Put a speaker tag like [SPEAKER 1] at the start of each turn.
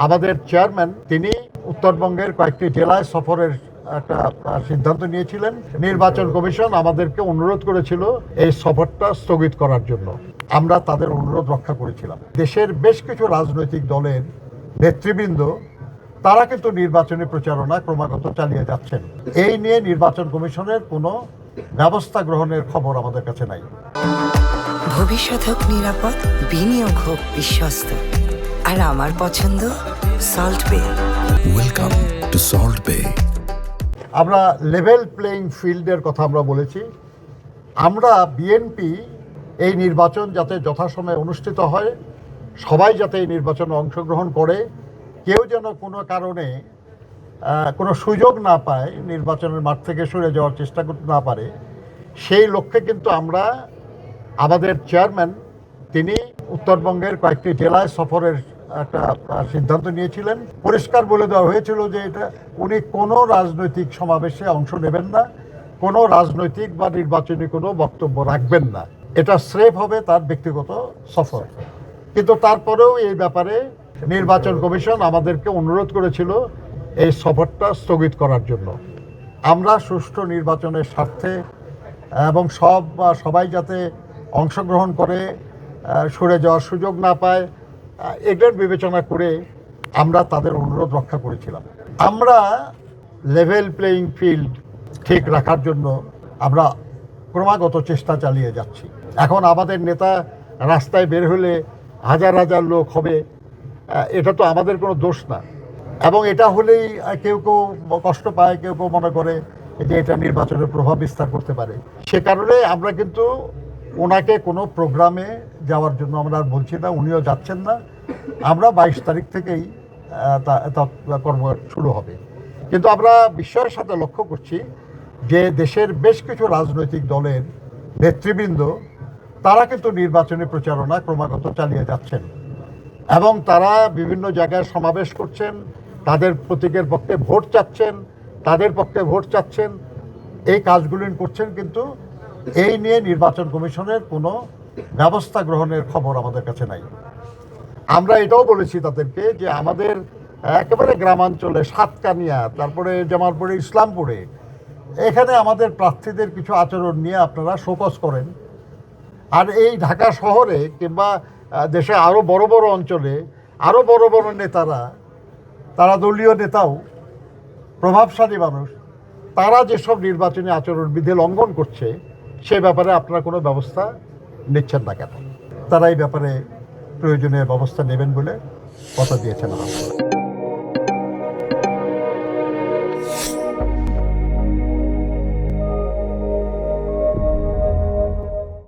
[SPEAKER 1] আমাদের চেয়ারম্যান তিনি উত্তরবঙ্গের কয়েকটি জেলায় সফরের একটা সিদ্ধান্ত নিয়েছিলেন। নির্বাচন কমিশন আমাদেরকে অনুরোধ করেছিল এই সফরটা স্থগিত করার জন্য। আমরা তাদের অনুরোধ রক্ষা করেছিলাম। দেশের বেশ কিছু রাজনৈতিক দলের নেতৃবৃন্দ তারা কিন্তু নির্বাচনী প্রচারণা ক্রমাগত চালিয়ে যাচ্ছেন। এই নিয়ে নির্বাচন কমিশনের কোনো ব্যবস্থা গ্রহণের খবর আমাদের কাছে নাই।
[SPEAKER 2] ভবিষ্যৎ হোক নিরাপদ, বিনিয়োগ হোক বিশ্বস্ত, আর আমার পছন্দ সল্ট বে।
[SPEAKER 3] ওয়েলকাম টু সল্ট বে।
[SPEAKER 1] আমরা লেভেল প্লেইং ফিল্ডের কথা আমরা বলেছি। আমরা বিএনপি এই নির্বাচন যাতে যথাসময়ে অনুষ্ঠিত হয়, সবাই যাতে এই নির্বাচনে অংশগ্রহণ করে, কেউ যেন কোনো কারণে কোনো সুযোগ না পায়, নির্বাচনের মাঠ থেকে সরে যাওয়ার চেষ্টা করতে না পারে, সেই লক্ষ্যে কিন্তু আমরা আমাদের চেয়ারম্যান তিনি উত্তরবঙ্গের কয়েকটি জেলায় সফরের একটা সিদ্ধান্ত নিয়েছিলেন। পরিষ্কার বলে দেওয়া হয়েছিল যে এটা উনি কোনো রাজনৈতিক সমাবেশে অংশ নেবেন না, কোনো রাজনৈতিক বা নির্বাচনী কোনো বক্তব্য রাখবেন না। এটা স্রেফ হবে তার ব্যক্তিগত সফর। কিন্তু তারপরেও এই ব্যাপারে নির্বাচন কমিশন আমাদেরকে অনুরোধ করেছিল এই সফরটা স্থগিত করার জন্য। আমরা সুষ্ঠু নির্বাচনের স্বার্থে এবং সবাই যাতে অংশগ্রহণ করে সরে যাওয়ার সুযোগ না পায়, এগুলোর বিবেচনা করে আমরা তাদের অনুরোধ রক্ষা করেছিলাম। আমরা লেভেল প্লেইং ফিল্ড ঠিক রাখার জন্য আমরা ক্রমাগত চেষ্টা চালিয়ে যাচ্ছি। এখন আমাদের নেতা রাস্তায় বের হলে হাজার হাজার লোক হবে, এটা তো আমাদের কোনো দোষ না। এবং এটা হলেই কেউ কেউ কষ্ট পায়, কেউ কেউ মনে করে যে এটা নির্বাচনের প্রভাব বিস্তার করতে পারে। সে কারণে আমরা কিন্তু ওনাকে কোনো প্রোগ্রামে যাওয়ার জন্য আমরা আর বলছি না, উনিও যাচ্ছেন না। আমরা 22 তারিখ থেকেই কর্ম শুরু হবে। কিন্তু আমরা বিস্ময়ের সাথে লক্ষ্য করছি যে দেশের বেশ কিছু রাজনৈতিক দলের নেতৃবৃন্দ তারা কিন্তু নির্বাচনী প্রচারণা ক্রমাগত চালিয়ে যাচ্ছেন এবং তারা বিভিন্ন জায়গায় সমাবেশ করছেন, তাদের প্রতীকের পক্ষে ভোট চাচ্ছেন, তাদের পক্ষে ভোট চাচ্ছেন, এই কাজগুলি করছেন। কিন্তু এই নিয়ে নির্বাচন কমিশনের কোনো ব্যবস্থা গ্রহণের খবর আমাদের কাছে নাই। আমরা এটাও বলেছি তাদেরকে যে আমাদের একেবারে গ্রামাঞ্চলে সাতকানিয়া, তারপরে জামালপুরে, ইসলামপুরে, এখানে আমাদের প্রার্থীদের কিছু আচরণ নিয়ে আপনারা শোকজ করেন। আর এই ঢাকা শহরে কিংবা দেশে আরও বড় বড় অঞ্চলে আরও বড় বড় নেতারা, তারা দলীয় নেতাও, প্রভাবশালী মানুষ, তারা যেসব নির্বাচনী আচরণবিধি লঙ্ঘন করছে সে ব্যাপারে আপনারা কোনো ব্যবস্থা নিচ্ছেন না কেন? তারা এই ব্যাপারে প্রয়োজনীয় ব্যবস্থা নেবেন বলে কথা দিয়েছেন আমাদের।